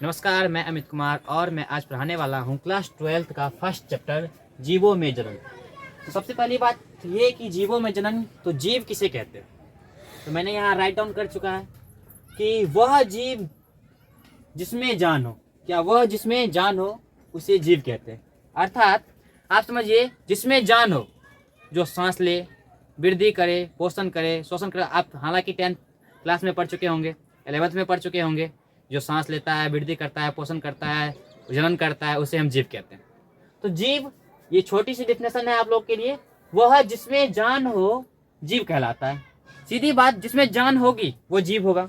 नमस्कार, मैं अमित कुमार और मैं आज पढ़ाने वाला हूँ क्लास 12th का फर्स्ट चैप्टर जीवों में जनन। तो सबसे पहली बात ये कि जीवों में जनन, तो जीव किसे कहते हैं। तो मैंने यहाँ राइट डाउन कर चुका है कि वह जीव जिसमें जान हो, क्या वह जिसमें जान हो उसे जीव कहते हैं। अर्थात आप समझिए, जिसमें जान हो, जो सांस ले, वृद्धि करे, पोषण करे, शोषण करे। आप हालांकि 10th क्लास में पढ़ चुके होंगे, 11th में पढ़ चुके होंगे। जो सांस लेता है, वृद्धि करता है, पोषण करता है, जनन करता है, उसे हम जीव कहते हैं। तो जीव, ये छोटी सी डिफिनेशन है आप लोग के लिए। वह जिसमें जान हो जीव कहलाता है। सीधी बात, जिसमें जान होगी वो जीव होगा,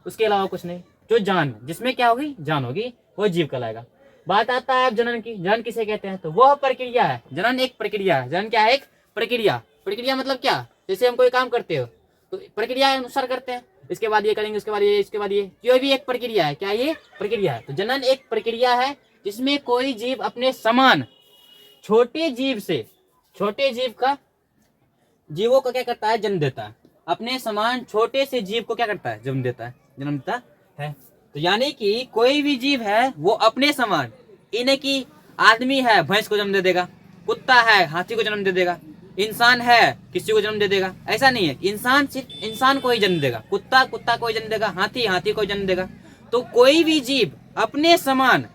उसके अलावा कुछ नहीं। जो जान, जिसमें क्या होगी, जान होगी, वो जीव कहलाएगा। बात आता है अब जनन की। जनन किसे कहते हैं, तो वह प्रक्रिया है। जनन एक प्रक्रिया है। जनन क्या है? एक प्रक्रिया। प्रक्रिया मतलब क्या? जैसे हम कोई काम करते हो तो प्रक्रिया अनुसार करते हैं, इसके बाद ये करेंगे, उसके बाद ये, इसके बाद ये, कोई भी एक प्रक्रिया है। क्या ये प्रक्रिया है? तो जनन एक प्रक्रिया है जिसमें कोई जीव अपने समान छोटे जीव से, छोटे जीवों को क्या करता है? जन्म देता है। अपने समान छोटे से जीव को क्या करता है? जन्म देता है, जन्म देता है। तो यानी कि कोई भी जीव है वो अपने समान, इन्हें की आदमी है भैंस को जन्म दे देगा, कुत्ता है हाथी को जन्म दे देगा, इंसान है किसी को जन्म दे देगा। ऐसा नहीं है, इंसान सिर्फ इंसान को ही जन्म देगा, कुत्ता को ही जन्म देगा, हाथी को ही जन्म देगा। तो कोई भी जीव अपने समान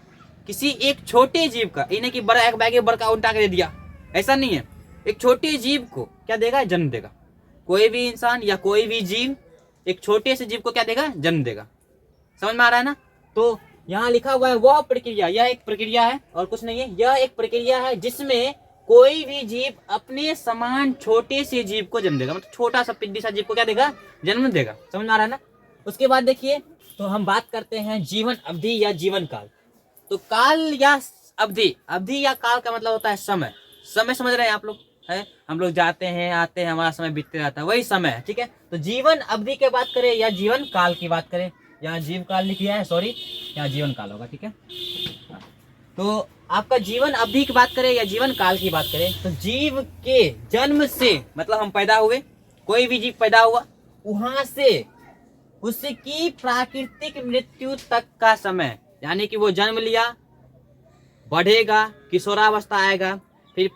किसी एक छोटे जीव का, इन्हें की बड़ा एक बैग बड़का उल्टा के दे दिया, ऐसा नहीं है। एक छोटे जीव को क्या देगा? जन्म देगा। कोई भी इंसान या कोई भी जीव एक छोटे से जीव को क्या देगा? जन्म देगा। समझ में आ रहा है ना? तो यहाँ लिखा हुआ है वह प्रक्रिया, यह एक प्रक्रिया है और कुछ नहीं है। यह एक प्रक्रिया है जिसमें कोई भी जीव अपने समान छोटे से जीव को जन्म देगा। मतलब छोटा सा पिद्दी सा जीव को क्या देगा? जन्म देगा। समझ में आ रहा है ना? उसके बाद देखिए, तो हम बात करते हैं जीवन अवधि या जीवन काल। तो काल या अवधि, अवधि या काल का मतलब होता है समय। समय समझ रहे हैं आप लोग? है, हम लोग जाते हैं आते हैं, हमारा समय बीतते रहता है, वही समय है। ठीक है, तो जीवन अवधि की बात करें या जीवन काल की बात करें, यहाँ जीव काल लिखा है, सॉरी यहाँ जीवन काल होगा। ठीक है, तो आपका जीवन अवधि की बात करें या जीवन काल की बात करें, तो जीव के जन्म से, मतलब हम पैदा हुए, कोई भी जीव पैदा हुआ, वहां से उसकी प्राकृतिक मृत्यु तक का समय, यानी कि वो जन्म लिया, बढ़ेगा, किशोरावस्था आएगा, फिर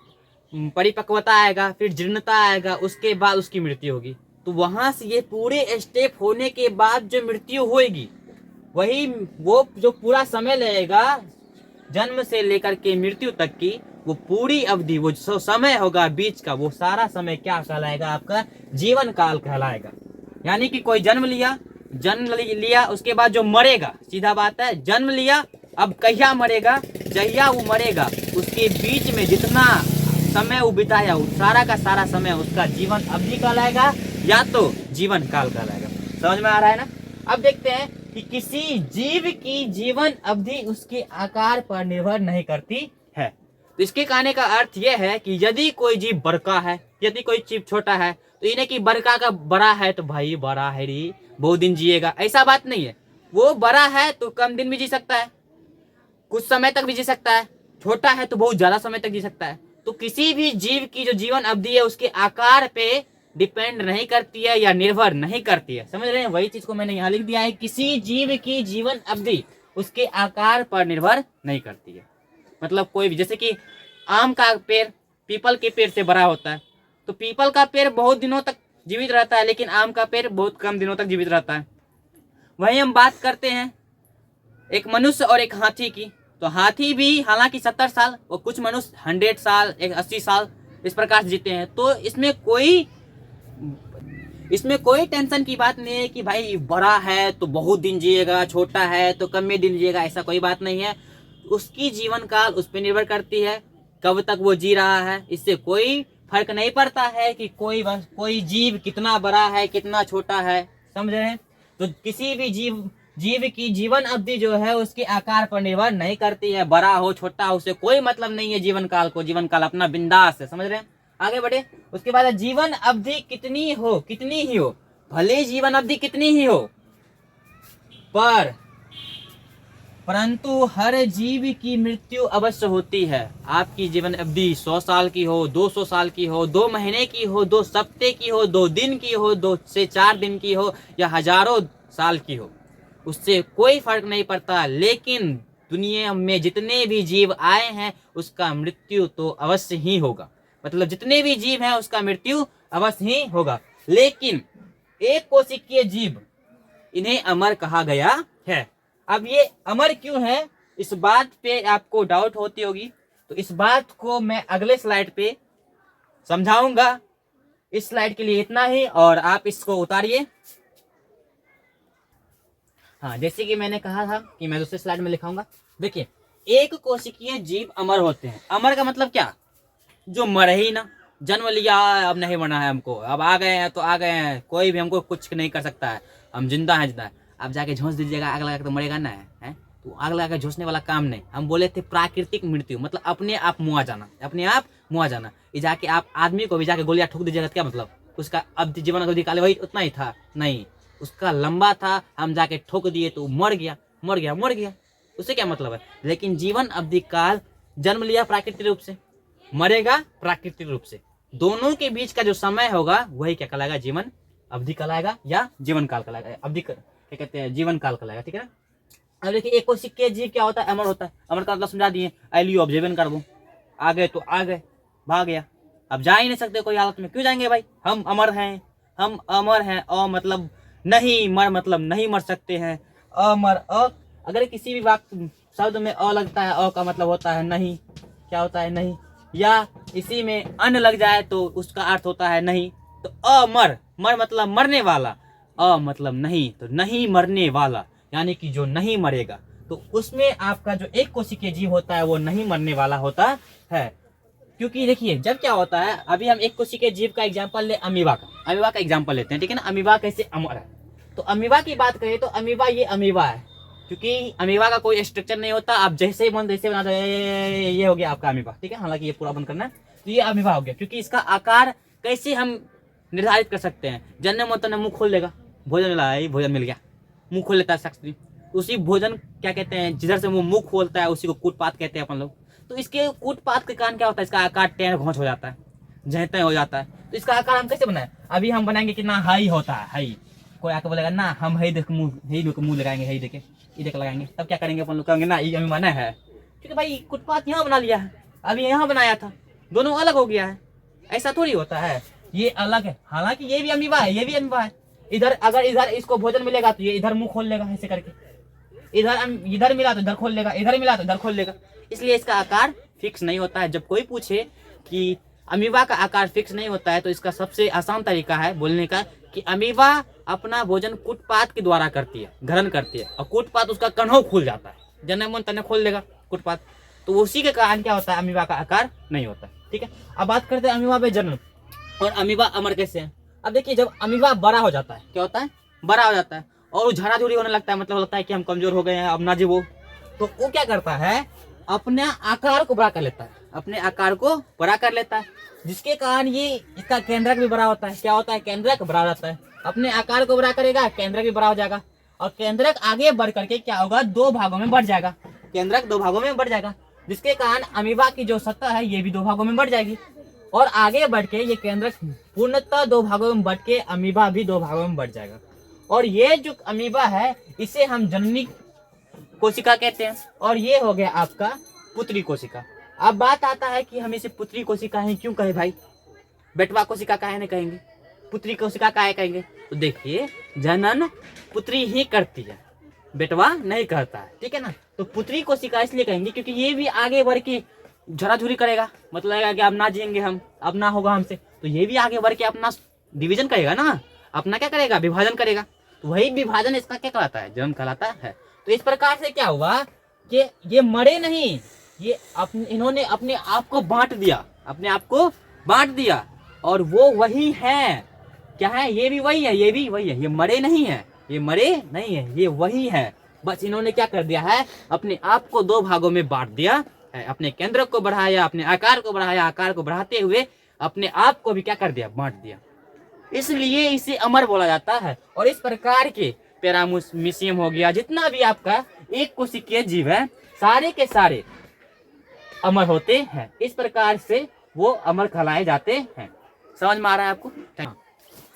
परिपक्वता आएगा, फिर जीर्णता आएगा, उसके बाद उसकी मृत्यु होगी। तो वहां से ये पूरे स्टेप होने के बाद जो मृत्यु होगी, वही वो जो पूरा समय लगेगा जन्म से लेकर के मृत्यु तक की, वो पूरी अवधि, वो जो समय होगा बीच का, वो सारा समय क्या कहलाएगा? आपका जीवन काल कहलाएगा। यानी कि कोई जन्म लिया, उसके बाद जो मरेगा, सीधा बात है, जन्म लिया, अब कहिया मरेगा? जहिया वो मरेगा, उसके बीच में जितना समय वो बिताया, वो सारा का सारा समय उसका जीवन अवधि कहलाएगा या तो जीवन काल कहलाएगा। समझ में आ रहा है ना? अब देखते हैं कि किसी जीव की जीवन अवधि उसके आकार पर निर्भर नहीं करती है। तो इसके कहने का अर्थ यह है कि यदि कोई जीव बड़का है, यदि कोई जीव छोटा है, तो इन्हें कि बड़का का बड़ा है तो भाई बड़ा है रे, बहुत दिन जिएगा, ऐसा बात नहीं है। वो बड़ा है तो कम दिन भी जी सकता है, कुछ समय तक भी जी सकता है, छोटा है तो बहुत ज्यादा समय तक जी सकता है। तो किसी भी जीव की जो जीवन अवधि है उसके आकार पे डिपेंड नहीं करती है या निर्भर नहीं करती है। समझ रहे हैं? वही चीज को मैंने यहाँ लिख दिया है, किसी जीव की जीवन अवधि उसके आकार पर निर्भर नहीं करती है। मतलब कोई भी, जैसे कि आम का पेड़ पीपल के पेड़ से बड़ा होता है, तो पीपल का पेड़ बहुत दिनों तक जीवित रहता है, लेकिन आम का पेड़ बहुत कम दिनों तक जीवित रहता है। वही हम बात करते हैं एक मनुष्य और एक हाथी की। तो हाथी भी हालांकि 70 साल और कुछ मनुष्य 100 साल, 80 साल इस प्रकार से जीते हैं। तो इसमें कोई टेंशन की बात नहीं है कि भाई बड़ा है तो बहुत दिन जिएगा, छोटा है तो कम में दिन जिएगा, ऐसा कोई बात नहीं है। उसकी जीवन काल उस पर निर्भर करती है, कब तक वो जी रहा है। इससे कोई फर्क नहीं पड़ता है कि कोई जीव कितना बड़ा है, कितना छोटा है। समझ रहे हैं? तो किसी भी जीव की जीवन अवधि जो है उसके आकार पर निर्भर नहीं करती है, बड़ा हो छोटा हो, उससे कोई मतलब नहीं है जीवन काल को। जीवन काल अपना बिंदास है। समझ रहे हैं? आगे बढ़े। उसके बाद जीवन अवधि कितनी ही हो, भले जीवन अवधि कितनी ही हो, परंतु हर जीव की मृत्यु अवश्य होती है। आपकी जीवन अवधि 100 साल की हो, 200 साल की हो, 2 महीने की हो, 2 सप्ताह की हो, 2 दिन की हो, 2 से 4 दिन की हो, या हजारों साल की हो, उससे कोई फर्क नहीं पड़ता, लेकिन दुनिया में जितने भी जीव आए हैं उसका मृत्यु तो अवश्य ही होगा। मतलब जितने भी जीव हैं उसका मृत्यु अवश्य ही होगा, लेकिन एक कोशिकीय जीव, इन्हें अमर कहा गया है। अब ये अमर क्यों है, इस बात पे आपको डाउट होती होगी, तो इस बात को मैं अगले स्लाइड पे समझाऊंगा। इस स्लाइड के लिए इतना ही, और आप इसको उतारिए। हाँ, जैसे कि मैंने कहा था कि मैं दूसरे स्लाइड में लिखाऊंगा। देखिए, एक कोशिकीय जीव अमर होते हैं। अमर का मतलब क्या, जो मरे ही ना, जन्म लिया अब नहीं मरना है हमको, अब आ गए हैं तो आ गए हैं, कोई भी हमको कुछ नहीं कर सकता है, हम जिंदा हैं जिंदा है। अब जाके झोंस दीजिएगा आग लगा के तो मरेगा ना है? तो आग लगा के झोंसने वाला काम नहीं। हम बोले थे प्राकृतिक मृत्यु, मतलब अपने आप मुआ जाना, अपने आप मुआ जाना। ये जाके आप आदमी को भी जाके गोलियां ठोक दीजिएगा तो क्या मतलब, उसका अब जीवन अवधि काल वही उतना ही था? नहीं, उसका लंबा था, हम जाके ठोक दिए तो मर गया, मर गया, मर गया, उससे क्या मतलब है। लेकिन जीवन अवधि काल, जन्म लिया प्राकृतिक रूप से, मरेगा प्राकृतिक रूप से, दोनों के बीच का जो समय होगा वही क्या कहलाएगा, जीवन अवधि कहलाएगा या जीवन काल कहलाएगा। अवधि क्या कहते हैं, जीवन काल कहलाएगा, ठीक है ना। अब देखिए, एक कोशिकीय जीव क्या होता है, अमर होता है। अमर का मतलब समझा दिए, आइलियो ऑब्जर्वेशन कर दो, आ गए तो आ गए, भाग गया, अब जा ही नहीं सकते कोई हालत में, क्यों जाएंगे भाई, हम अमर हैं, हम अमर हैं। अ मतलब नहीं, मर मतलब नहीं मर सकते हैं, अमर। अगर किसी भी वाक्य शब्द में अ लगता है, अ का मतलब होता है नहीं, क्या होता है, नहीं। या इसी में अन लग जाए तो उसका अर्थ होता है नहीं। तो अमर, मर मतलब मरने वाला, अ मतलब नहीं, तो नहीं मरने वाला, यानी कि जो नहीं मरेगा। तो उसमें आपका जो एक कोशिकीय जीव होता है वो नहीं मरने वाला होता है। क्योंकि देखिए, जब क्या होता है, अभी हम एक कोशिकीय जीव का एग्जांपल ले, अमीबा का, अमीबा का एग्जांपल लेते हैं, ठीक है ना। अमीबा कैसे अमर है, तो अमीबा की बात करें तो अमीबा ये अमीबा है, क्योंकि अमीबा का कोई स्ट्रक्चर नहीं होता। आप जैसे ही बन जैसे बना दो, ये हो गया आपका अमीबा, ठीक है। हालांकि ये पूरा बंद करना है, तो ये अमीबा हो गया। क्योंकि इसका आकार कैसे हम निर्धारित कर सकते हैं, जन्म होता है मुंह खोल लेगा, भोजन मिला, भोजन मिल गया, मुंह खोल लेता है शख्स भी, उसी भोजन क्या कहते हैं, जिधर से वो मुंह खोलता है उसी को कूटपात कहते हैं अपन लोग। तो इसके कूटपात के कारण क्या होता है, इसका आकार टेढ़ घोंच हो जाता है, जहते हो जाता है। तो इसका आकार हम कैसे बनाए, अभी हम बनाएंगे कि ना हाई होता है, हाई। कोई आके बोलेगा ना हम हाई देख मुंह, हाई मुंह लगाएंगे, हाई देखे, ये देख लगाएंगे, तब क्या करेंगे अपन लोग, कहेंगे ना ये अमीबा है, क्योंकि भाई कूटपात यहाँ बना लिया है, अभी यहाँ बनाया था, दोनों अलग हो गया है। ऐसा थोड़ी होता है, ये अलग है। हालांकि ये भी अमीबा है, ये भी अमीबा है। इधर अगर इधर इसको भोजन मिलेगा तो ये इधर मुंह खोल लेगा ऐसे करके, इधर मिला तो इधर खोल लेगा, इधर मिला तो इधर खोल लेगा। इसलिए इसका आकार फिक्स नहीं होता है। जब कोई पूछे कि अमीबा का आकार फिक्स नहीं होता है, तो इसका सबसे आसान तरीका है बोलने का कि अमीबा अपना भोजन कूटपात के द्वारा करती है, ग्रहण करती है, और कूटपात उसका कन्हो खुल जाता है, जन्म मन तने खोल देगा कूटपात। तो उसी के कारण क्या होता है, अमीबा का आकार नहीं होता, ठीक है। अब बात करते हैं अमीबा पे जन्म और अमीबा अमर कैसे है। अब देखिए, जब अमीबा बड़ा हो जाता है, क्या होता है, बड़ा हो जाता है, और वो झड़ाझुड़ी होने लगता है, मतलब लगता है कि हम कमजोर हो गए हैं, अब ना जीवो, तो वो क्या करता है, अपने आकार को बड़ा कर लेता है, अपने आकार को बड़ा कर लेता है, जिसके कारण ये इसका केंद्रक भी बड़ा होता है। क्या होता है, केंद्रक बड़ा रहता है, अपने आकार को बड़ा करेगा, केंद्रक भी बड़ा हो जाएगा, और केंद्रक आगे बढ़ करके क्या होगा, दो भागों में बढ़ जाएगा, केंद्रक दो भागों में बढ़ जाएगा, जिसके कारण अमीबा की जो सतह है ये भी दो भागों में बढ़ जाएगी, और आगे बढ़ के ये केंद्रक पूर्णतः दो भागों में बढ़ के अमीबा भी दो भागों में बढ़ जाएगा। और ये जो अमीबा है इसे हम जननी कोशिका कहते हैं, और ये हो गया आपका पुत्री कोशिका। अब बात आता है कि हम इसे पुत्री कोशिका है क्यों कहे भाई, बेटवा कोशिका काहे नहीं कहेंगे, पुत्री कोशिका काहे कहेंगे। तो देखिए, जनन पुत्री ही करती है, बेटवा नहीं करता है, ठीक है ना। तो पुत्री कोशिका इसलिए कहेंगे क्योंकि ये भी आगे बढ़ के झोराझुरी करेगा, मतलब कि अब ना जिएंगे हम, अब ना होगा हमसे, तो ये भी आगे बढ़ के अपना डिवीजन करेगा ना, अपना क्या करेगा, विभाजन करेगा। तो वही विभाजन इसका क्या कहलाता है, जन्म कहलाता है। तो इस प्रकार से क्या हुआ कि ये मरे नहीं, ये इन्होंने अपने आप को बांट दिया, अपने आप को बांट दिया, और वो वही है, क्या है, ये भी वही है, ये भी वही है, ये मरे नहीं है, ये मरे नहीं है, ये वही है। बस इन्होंने क्या कर दिया है, अपने आप को दो भागों में बांट दिया है, अपने केंद्र को बढ़ाया, अपने आकार को बढ़ाया, आकार को बढ़ाते हुए अपने आप को भी क्या कर दिया, बांट दिया, इसलिए इसे अमर बोला जाता है। और इस प्रकार के पैरामीशियम हो गया, जितना भी आपका एक कोशिकीय जीव है, सारे के सारे अमर होते हैं। इस प्रकार से वो अमर कहलाए जाते हैं। समझ में आ रहा है आपको?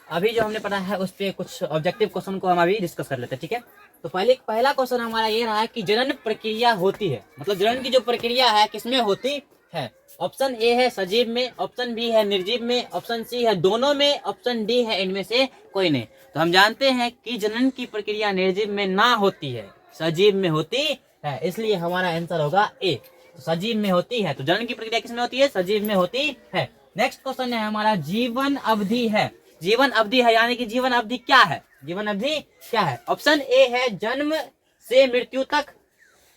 अभी जो हमने पढ़ा है उस पर कुछ ऑब्जेक्टिव क्वेश्चन को हम अभी डिस्कस कर लेते हैं, ठीक है। तो तो पहला क्वेश्चन हमारा ये रहा है कि जनन प्रक्रिया होती है, मतलब जनन की जो प्रक्रिया है किसमें होती है। ऑप्शन ए है सजीव में, ऑप्शन बी है निर्जीव में, ऑप्शन सी है दोनों में, ऑप्शन डी है इनमें से कोई नहीं। तो हम जानते हैं कि जनन की प्रक्रिया निर्जीव में ना होती है, सजीव में होती है, इसलिए हमारा आंसर होगा ए। तो सजीव में होती है, तो जनन की प्रक्रिया किसमें होती है, सजीव में होती है। नेक्स्ट क्वेश्चन है हमारा जीवन अवधि है। जीवन अवधि है यानी कि जीवन अवधि क्या है, जीवन अवधि क्या है। ऑप्शन ए है जन्म से मृत्यु तक,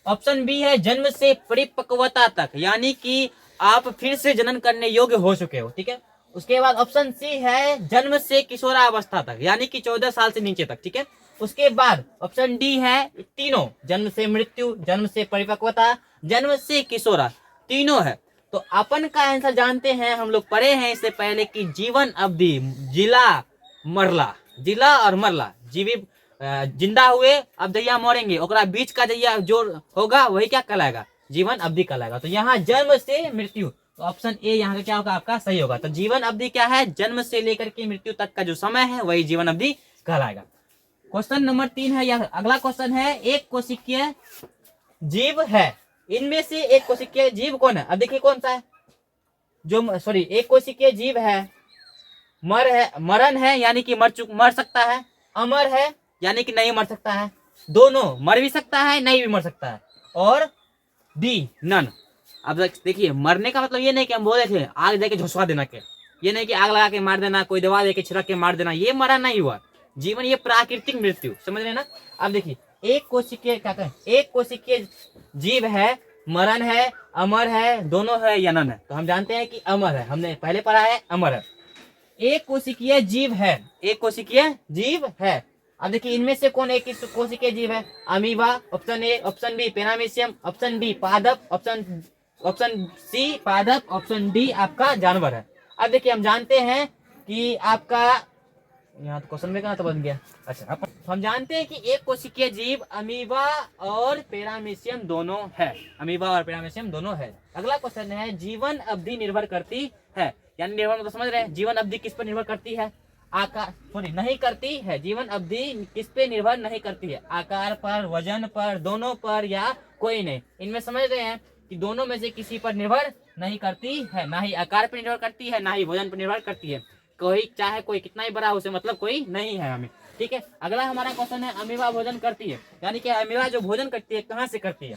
ऑप्शन बी है जन्म से परिपक्वता तक, यानी कि आप फिर से जनन करने योग्य हो चुके हो, ठीक है। उसके बाद ऑप्शन सी है जन्म से किशोरावस्था तक, यानी कि 14 साल से नीचे तक, ठीक है। उसके बाद ऑप्शन डी है तीनों, जन्म से मृत्यु, जन्म से परिपक्वता, जन्म से किशोरा, तीनों है। तो अपन का आंसर जानते हैं, हम लोग पढ़े हैं इससे पहले कि जीवन अवधि जिला मरला, जिला और मरला, जीवी जिंदा हुए अब जहिया मरेंगे ओकरा बीच का जहिया जो होगा वही क्या कहलाएगा, जीवन अवधि कहलाएगा। तो यहाँ जन्म से मृत्यु, तो ऑप्शन ए यहाँ का क्या होगा आपका सही होगा। तो जीवन अवधि क्या है, जन्म से लेकर के मृत्यु तक का जो समय है वही जीवन अवधि कहलाएगा। क्वेश्चन नंबर 3 है, यह अगला क्वेश्चन है, एक कोशिकीय जीव है, इनमें से एक कोशिकीय जीव कौन है। अब देखिए कौन सा है, जो सॉरी एक कोशिकीय जीव है, मरण है यानी कि मर सकता है, अमर है यानी कि नहीं मर सकता है, दोनों मर भी सकता है नहीं भी मर सकता है, और डी नन। अब देखिए मरने का मतलब ये नहीं कि हम बोले थे आग देके झुसवा देना के, ये नहीं कि आग लगा के मार देना, कोई दवा देके छिड़क के मार देना, ये मरा नहीं हुआ जीवन, ये प्राकृतिक मृत्यु, समझ रहे ना। अब देखिए एक कोशिकीय क्या कहें, एक कोशिकीय जीव है, मरण है, अमर है, दोनों है या नन है। तो हम जानते हैं कि अमर है, हमने पहले पढ़ा है अमर है। एक कोशिकीय जीव है, एक कोशिकीय जीव है। अब देखिए इनमें से कौन एक कोशिकीय जीव है, amoeba, option A, option B paramecium, option D पादप, ऑप्शन सी पादप, ऑप्शन डी आपका जानवर है। अब देखिए हम जानते हैं कि आपका यहाँ तो क्वेश्चन में कहा तो बन गया। अच्छा हम जानते हैं कि एक कोशिकीय जीव अमीबा और पैरामीशियम दोनों है, अमीबा और पैरामीशियम दोनों है। अगला क्वेश्चन है जीवन अवधि निर्भर करती है, यानी निर्भर मतलब समझ रहे हैं, जीवन अवधि किस पर निर्भर करती है, आकार सॉरी नहीं करती है, जीवन अवधि किस पे निर्भर नहीं करती है, आकार पर, वजन पर, दोनों पर या कोई नहीं। इनमें समझ रहे हैं कि दोनों में से किसी पर निर्भर नहीं करती है, ना ही आकार पर निर्भर करती है, ना ही वजन पर निर्भर करती है, कोई चाहे कोई कितना ही बड़ा हो उसे मतलब कोई नहीं है हमें, ठीक है। अगला हमारा क्वेश्चन है अमीबा भोजन करती है, यानी कि अमीबा जो भोजन करती है कहाँ से करती है।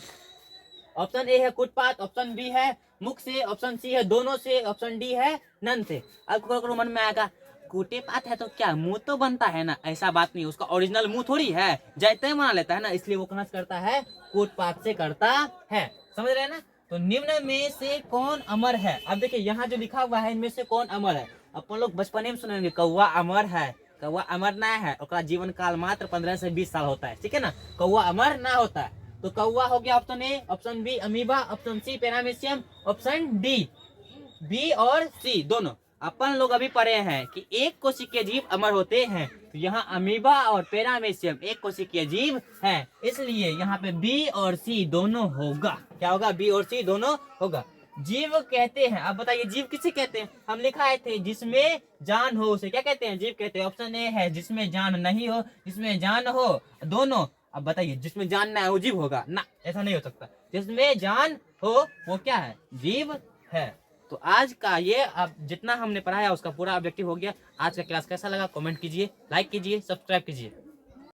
ऑप्शन ए है कुटपात, ऑप्शन बी है मुख से, ऑप्शन सी है दोनों से, ऑप्शन डी है नन से। अब करो मन में आएगा कूटे पात है तो क्या मुंह तो बनता है ना, ऐसा बात नहीं, उसका ओरिजिनल मुंह थोड़ी है, जैते बना लेता है ना, इसलिए वो कहाँ से करता है, कूटपात से करता है, समझ रहे हैं ना। तो निम्न में से कौन अमर है। अब देखिए यहाँ जो लिखा हुआ है इनमें से कौन अमर है, अपन लोग बचपन में सुनेंगे कौवा अमर है, कौवा अमर ना है, उसका जीवन काल मात्र 15 से 20 साल होता है, ठीक है ना, कौवा अमर ना होता है। तो कौवा हो गया option A, option B amoeba, option C paramecium, option D B और सी दोनों। अपन लोग अभी पढ़े हैं कि एक कोशिकीय जीव अमर होते हैं, तो यहाँ अमीबा और पैरामीशियम एक कोशिकीय जीव है, इसलिए यहाँ पे बी और सी दोनों होगा। क्या होगा, बी और सी दोनों होगा। जीव कहते हैं, अब बताइए जीव किसे कहते हैं, हम लिखाए थे जिसमें जान हो उसे क्या कहते हैं, जीव कहते हैं। ऑप्शन ए है जिसमें जान नहीं हो, जिसमें जान हो, दोनों। अब बताइए जिसमें जान ना है वो जीव होगा ना, ऐसा नहीं हो सकता, जिसमें जान हो वो क्या है, जीव है। तो आज का ये अब जितना हमने पढ़ाया उसका पूरा ऑब्जेक्टिव हो गया। आज का क्लास कैसा लगा कमेंट कीजिए, लाइक कीजिए, सब्सक्राइब कीजिए।